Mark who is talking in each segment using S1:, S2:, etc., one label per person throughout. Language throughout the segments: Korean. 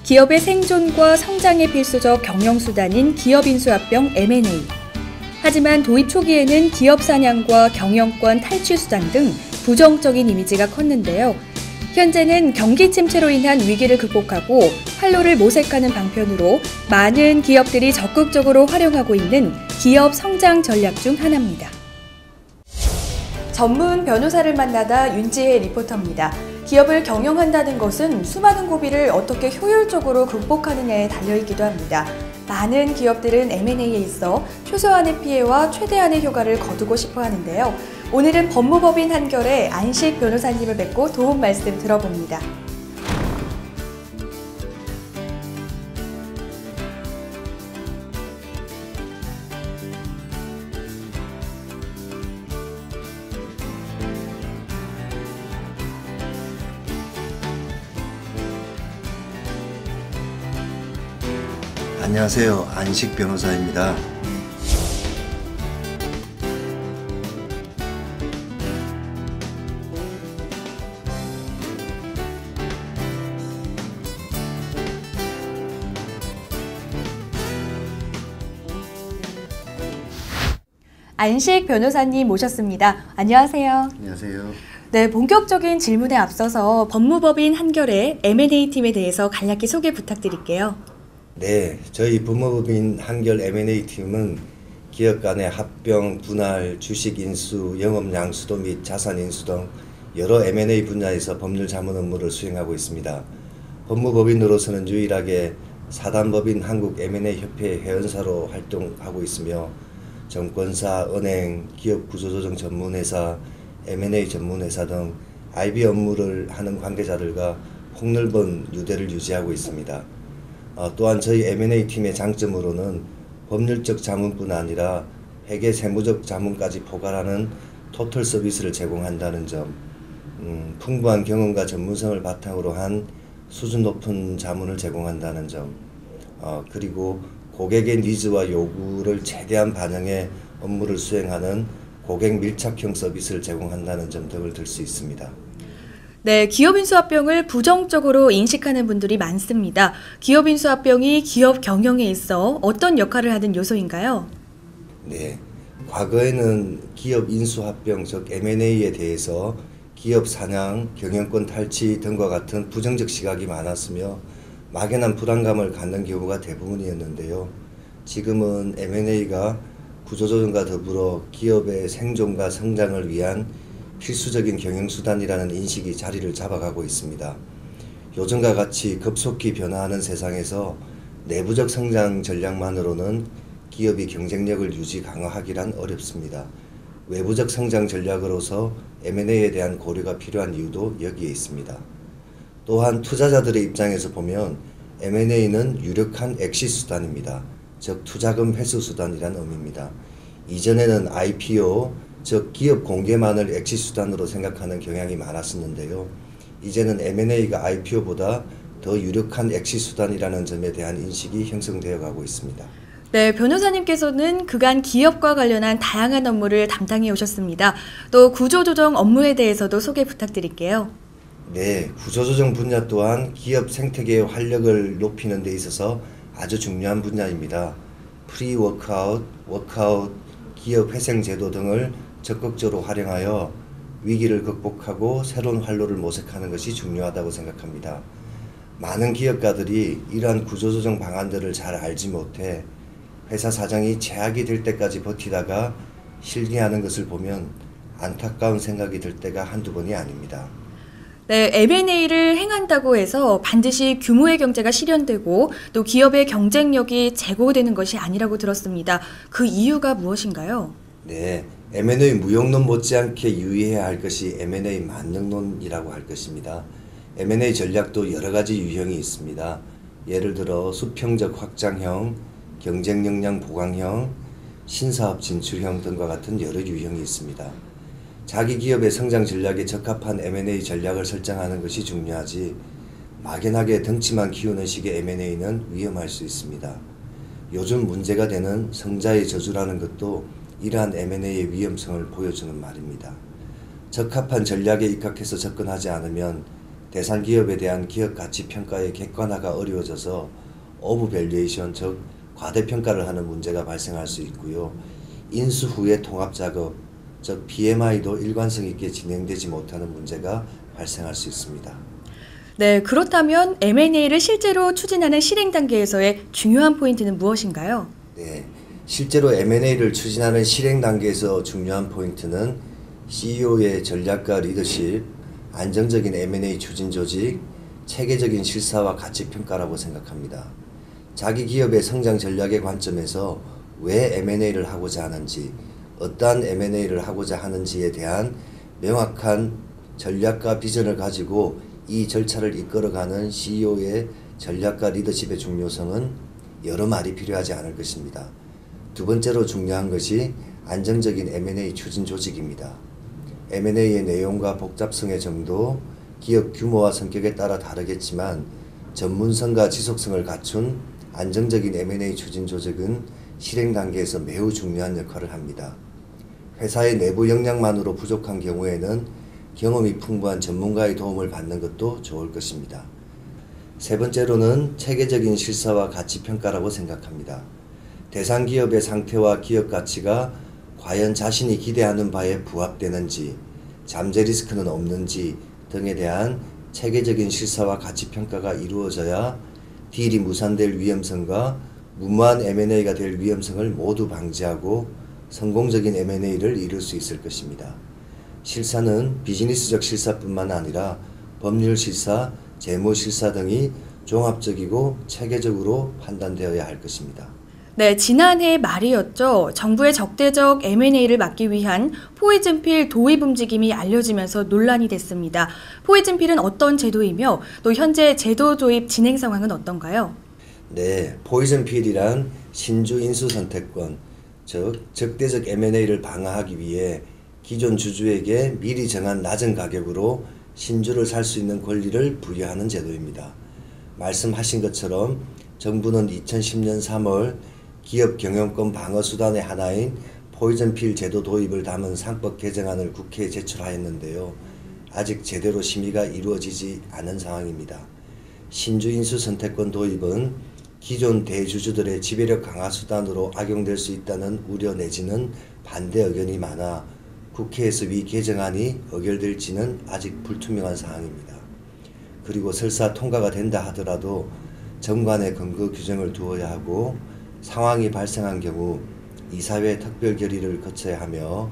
S1: 기업의 생존과 성장에 필수적 경영수단인 기업인수합병 M&A. 하지만 도입 초기에는 기업 사냥과 경영권 탈취 수단 등 부정적인 이미지가 컸는데요. 현재는 경기 침체로 인한 위기를 극복하고 활로를 모색하는 방편으로 많은 기업들이 적극적으로 활용하고 있는 기업 성장 전략 중 하나입니다. 전문 변호사를 만나다 윤지혜 리포터입니다. 기업을 경영한다는 것은 수많은 고비를 어떻게 효율적으로 극복하느냐에 달려있기도 합니다. 많은 기업들은 M&A에 있어 최소한의 피해와 최대한의 효과를 거두고 싶어 하는데요. 오늘은 법무법인 한결의 안식 변호사님을 뵙고 도움 말씀 들어봅니다.
S2: 안녕하세요. 안식 변호사입니다.
S1: 안식 변호사님 모셨습니다. 안녕하세요.
S2: 안녕하세요.
S1: 네, 본격적인 질문에 앞서서 법무법인 한결의 M&A 팀에 대해서 간략히 소개 부탁드릴게요.
S2: 네, 저희 법무법인 한결 M&A 팀은 기업 간의 합병, 분할, 주식 인수, 영업 양수도 및 자산 인수 등 여러 M&A 분야에서 법률 자문 업무를 수행하고 있습니다. 법무법인으로서는 유일하게 사단법인 한국 M&A 협회 회원사로 활동하고 있으며 정권사, 은행, 기업 구조조정 전문회사, M&A 전문회사 등 IB 업무를 하는 관계자들과 폭넓은 유대를 유지하고 있습니다. 또한 저희 M&A 팀의 장점으로는 법률적 자문뿐 아니라 회계 세무적 자문까지 포괄하는 토털 서비스를 제공한다는 점, 풍부한 경험과 전문성을 바탕으로 한 수준 높은 자문을 제공한다는 점, 그리고 고객의 니즈와 요구를 최대한 반영해 업무를 수행하는 고객 밀착형 서비스를 제공한다는 점 등을 들 수 있습니다.
S1: 네, 기업인수합병을 부정적으로 인식하는 분들이 많습니다. 기업인수합병이 기업 경영에 있어 어떤 역할을 하는 요소인가요?
S2: 네, 과거에는 기업인수합병 즉 M&A에 대해서 기업 사냥, 경영권 탈취 등과 같은 부정적 시각이 많았으며 막연한 불안감을 갖는 경우가 대부분이었는데요. 지금은 M&A가 구조조정과 더불어 기업의 생존과 성장을 위한 필수적인 경영수단이라는 인식이 자리를 잡아가고 있습니다. 요즘과 같이 급속히 변화하는 세상에서 내부적 성장 전략만으로는 기업이 경쟁력을 유지 강화하기란 어렵습니다. 외부적 성장 전략으로서 M&A에 대한 고려가 필요한 이유도 여기에 있습니다. 또한 투자자들의 입장에서 보면 M&A는 유력한 엑시트 수단입니다. 즉 투자금 회수 수단이란 의미입니다. 이전에는 IPO, 즉 기업 공개만을 엑시트 수단으로 생각하는 경향이 많았었는데요. 이제는 M&A가 IPO보다 더 유력한 엑시트 수단이라는 점에 대한 인식이 형성되어 가고 있습니다.
S1: 네, 변호사님께서는 그간 기업과 관련한 다양한 업무를 담당해 오셨습니다. 또 구조조정 업무에 대해서도 소개 부탁드릴게요.
S2: 네, 구조조정 분야 또한 기업 생태계의 활력을 높이는 데 있어서 아주 중요한 분야입니다. 프리워크아웃, 워크아웃, 기업 회생제도 등을 적극적으로 활용하여 위기를 극복하고 새로운 활로를 모색하는 것이 중요하다고 생각합니다. 많은 기업가들이 이러한 구조조정 방안들을 잘 알지 못해 회사 사정이 최악이 될 때까지 버티다가 실기하는 것을 보면 안타까운 생각이 들 때가 한두 번이 아닙니다.
S1: 네, M&A를 행한다고 해서 반드시 규모의 경제가 실현되고 또 기업의 경쟁력이 제고되는 것이 아니라고 들었습니다. 그 이유가 무엇인가요?
S2: 네, M&A 무용론 못지않게 유의해야 할 것이 M&A 만능론이라고 할 것입니다. M&A 전략도 여러 가지 유형이 있습니다. 예를 들어 수평적 확장형, 경쟁 역량 보강형, 신사업 진출형 등과 같은 여러 유형이 있습니다. 자기 기업의 성장 전략에 적합한 M&A 전략을 설정하는 것이 중요하지 막연하게 덩치만 키우는 식의 M&A는 위험할 수 있습니다. 요즘 문제가 되는 성자의 저주라는 것도 이러한 M&A의 위험성을 보여주는 말입니다. 적합한 전략에 입각해서 접근하지 않으면 대상 기업에 대한 기업 가치 평가의 객관화가 어려워져서 오버밸류에이션, 즉 과대평가를 하는 문제가 발생할 수 있고요. 인수 후의 통합 작업, 즉 PMI도 일관성 있게 진행되지 못하는 문제가 발생할 수 있습니다.
S1: 네, 그렇다면 M&A를 실제로 추진하는 실행 단계에서의 중요한 포인트는 무엇인가요?
S2: 네, 실제로 M&A를 추진하는 실행 단계에서 중요한 포인트는 CEO의 전략과 리더십, 안정적인 M&A 추진 조직, 체계적인 실사와 가치 평가라고 생각합니다. 자기 기업의 성장 전략의 관점에서 왜 M&A를 하고자 하는지, 어떠한 M&A를 하고자 하는지에 대한 명확한 전략과 비전을 가지고 이 절차를 이끌어가는 CEO의 전략과 리더십의 중요성은 여러 말이 필요하지 않을 것입니다. 두 번째로 중요한 것이 안정적인 M&A 추진 조직입니다. M&A의 내용과 복잡성의 정도, 기업 규모와 성격에 따라 다르겠지만 전문성과 지속성을 갖춘 안정적인 M&A 추진 조직은 실행 단계에서 매우 중요한 역할을 합니다. 회사의 내부 역량만으로 부족한 경우에는 경험이 풍부한 전문가의 도움을 받는 것도 좋을 것입니다. 세 번째로는 체계적인 실사와 가치 평가라고 생각합니다. 대상 기업의 상태와 기업 가치가 과연 자신이 기대하는 바에 부합되는지, 잠재 리스크는 없는지 등에 대한 체계적인 실사와 가치 평가가 이루어져야 딜이 무산될 위험성과 무모한 M&A가 될 위험성을 모두 방지하고 성공적인 M&A를 이룰 수 있을 것입니다. 실사는 비즈니스적 실사뿐만 아니라 법률 실사, 재무 실사 등이 종합적이고 체계적으로 판단되어야 할 것입니다.
S1: 네, 지난해 말이었죠. 정부의 적대적 M&A를 막기 위한 포이즌필 도입 움직임이 알려지면서 논란이 됐습니다. 포이즌필은 어떤 제도이며 또 현재 제도 도입 진행 상황은 어떤가요?
S2: 네, 포이즌필이란 신주 인수 선택권, 즉 적대적 M&A를 방어하기 위해 기존 주주에게 미리 정한 낮은 가격으로 신주를 살 수 있는 권리를 부여하는 제도입니다. 말씀하신 것처럼 정부는 2010년 3월 기업 경영권 방어 수단의 하나인 포이즌필 제도 도입을 담은 상법 개정안을 국회에 제출하였는데요. 아직 제대로 심의가 이루어지지 않은 상황입니다. 신주 인수 선택권 도입은 기존 대주주들의 지배력 강화 수단으로 악용될 수 있다는 우려 내지는 반대 의견이 많아 국회에서 위 개정안이 의결될지는 아직 불투명한 상황입니다. 그리고 설사 통과가 된다 하더라도 정관의 근거 규정을 두어야 하고 상황이 발생한 경우 이사회 특별 결의를 거쳐야 하며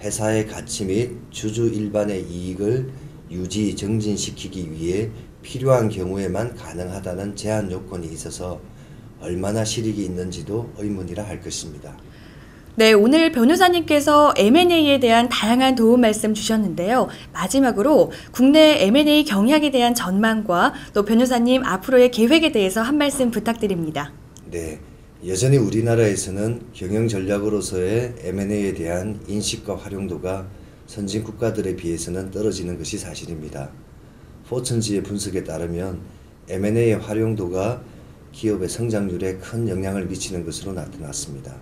S2: 회사의 가치 및 주주 일반의 이익을 유지 정진시키기 위해 필요한 경우에만 가능하다는 제한 요건이 있어서 얼마나 실익이 있는지도 의문이라 할 것입니다.
S1: 네, 오늘 변호사님께서 M&A에 대한 다양한 도움 말씀 주셨는데요. 마지막으로 국내 M&A 경향에 대한 전망과 또 변호사님 앞으로의 계획에 대해서 한 말씀 부탁드립니다.
S2: 네, 여전히 우리나라에서는 경영 전략으로서의 M&A에 대한 인식과 활용도가 선진 국가들에 비해서는 떨어지는 것이 사실입니다. 포천지의 분석에 따르면 M&A의 활용도가 기업의 성장률에 큰 영향을 미치는 것으로 나타났습니다.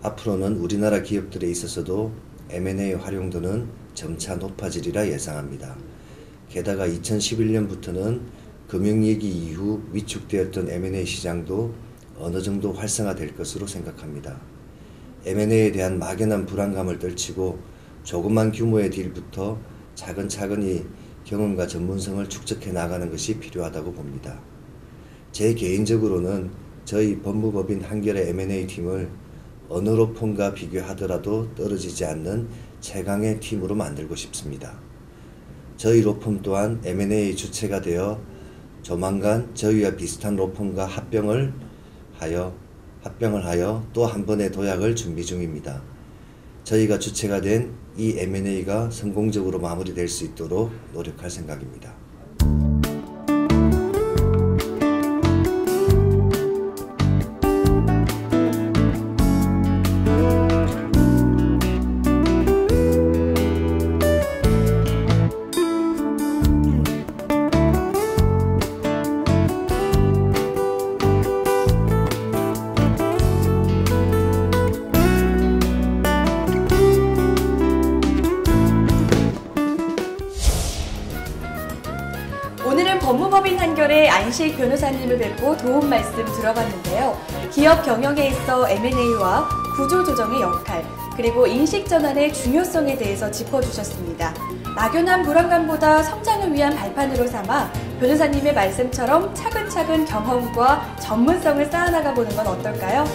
S2: 앞으로는 우리나라 기업들에 있어서도 M&A 활용도는 점차 높아지리라 예상합니다. 게다가 2011년부터는 금융위기 이후 위축되었던 M&A 시장도 어느 정도 활성화될 것으로 생각합니다. M&A에 대한 막연한 불안감을 떨치고 조그만 규모의 딜부터 차근차근히 경험과 전문성을 축적해 나가는 것이 필요하다고 봅니다. 제 개인적으로는 저희 법무법인 한결의 M&A 팀을 어느 로펌과 비교하더라도 떨어지지 않는 최강의 팀으로 만들고 싶습니다. 저희 로펌 또한 M&A 주체가 되어 조만간 저희와 비슷한 로펌과 합병을 하여 또 한 번의 도약을 준비 중입니다. 저희가 주체가 된 이 M&A가 성공적으로 마무리될 수 있도록 노력할 생각입니다.
S1: 오늘은 법무법인 한결의 안식 변호사님을 뵙고 도움 말씀 들어봤는데요. 기업 경영에 있어 M&A와 구조조정의 역할, 그리고 인식 전환의 중요성에 대해서 짚어주셨습니다. 막연한 불안감보다 성장을 위한 발판으로 삼아 변호사님의 말씀처럼 차근차근 경험과 전문성을 쌓아나가 보는 건 어떨까요?